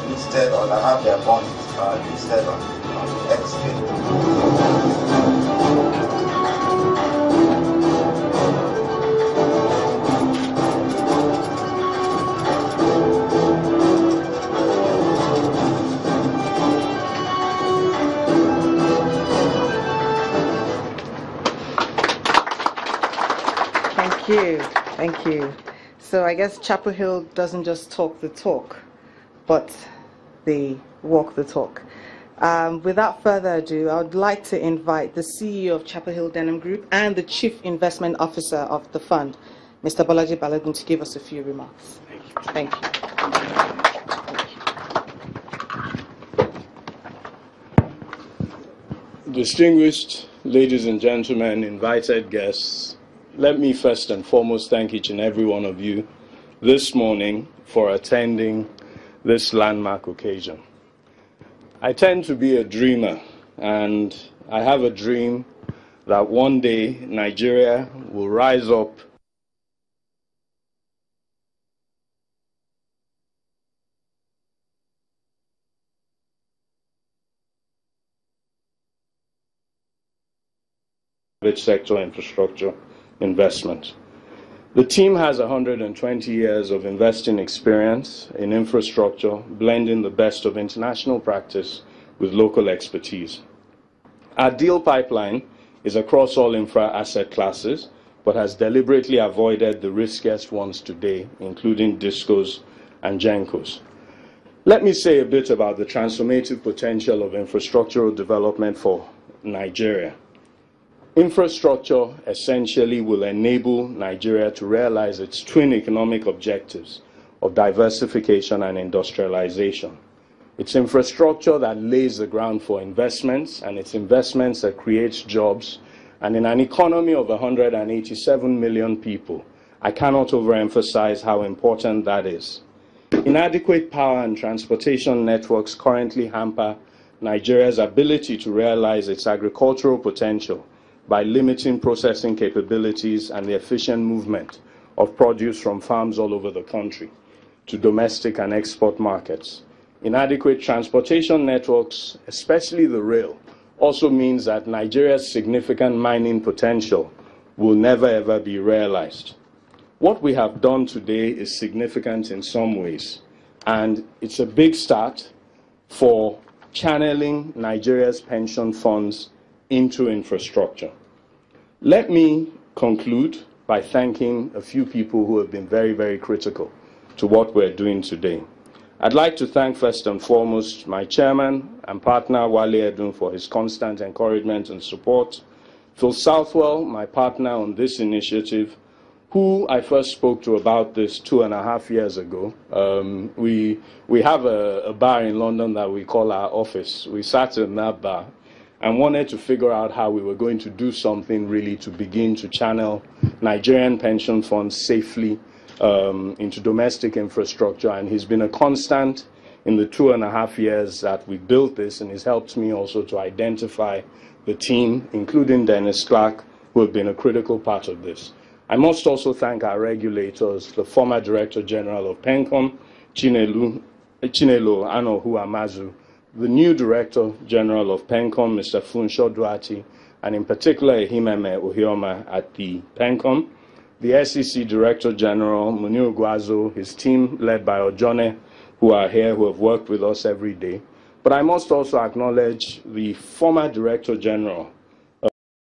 listed or that have their bonds listed on the exchange. Thank you. So I guess Chapel Hill doesn't just talk the talk, but they walk the talk. Without further ado, I would like to invite the CEO of Chapel Hill Denham Group and the Chief Investment Officer of the fund, Mr. Bolaji Balogun, to give us a few remarks. Thank you. Distinguished ladies and gentlemen, invited guests, let me first and foremost thank each and every one of you this morning for attending this landmark occasion. I tend to be a dreamer, and I have a dream that one day Nigeria will rise up private sector infrastructure investment. The team has 120 years of investing experience in infrastructure, blending the best of international practice with local expertise. Our deal pipeline is across all infra asset classes, but has deliberately avoided the riskiest ones today, including DISCOs and GENCOs. Let me say a bit about the transformative potential of infrastructural development for Nigeria. Infrastructure essentially will enable Nigeria to realize its twin economic objectives of diversification and industrialization. It's infrastructure that lays the ground for investments, and it's investments that creates jobs. And in an economy of 187 million people, I cannot overemphasize how important that is. Inadequate power and transportation networks currently hamper Nigeria's ability to realize its agricultural potential by limiting processing capabilities and the efficient movement of produce from farms all over the country to domestic and export markets. Inadequate transportation networks, especially the rail, also means that Nigeria's significant mining potential will never ever be realized. What we have done today is significant in some ways, and it's a big start for channeling Nigeria's pension funds into infrastructure. Let me conclude by thanking a few people who have been very, very critical to what we're doing today. I'd like to thank first and foremost my chairman and partner, Wale Edun, for his constant encouragement and support. Phil Southwell, my partner on this initiative, who I first spoke to about this 2.5 years ago. We have a bar in London that we call our office. We sat in that bar and wanted to figure out how we were going to do something really to begin to channel Nigerian pension funds safely into domestic infrastructure. And he's been a constant in the 2.5 years that we built this, and he's helped me also to identify the team, including Dennis Clark, who have been a critical part of this. I must also thank our regulators, the former Director General of PENCOM, Chinelo Anohu Amazu, the new Director General of PENCOM, Mr. Funsho Duati, and in particular Ehimeme Ohioma at the PENCOM, the SEC Director General, Munir Guazo, his team led by Ojone, who are here, who have worked with us every day. But I must also acknowledge the former Director General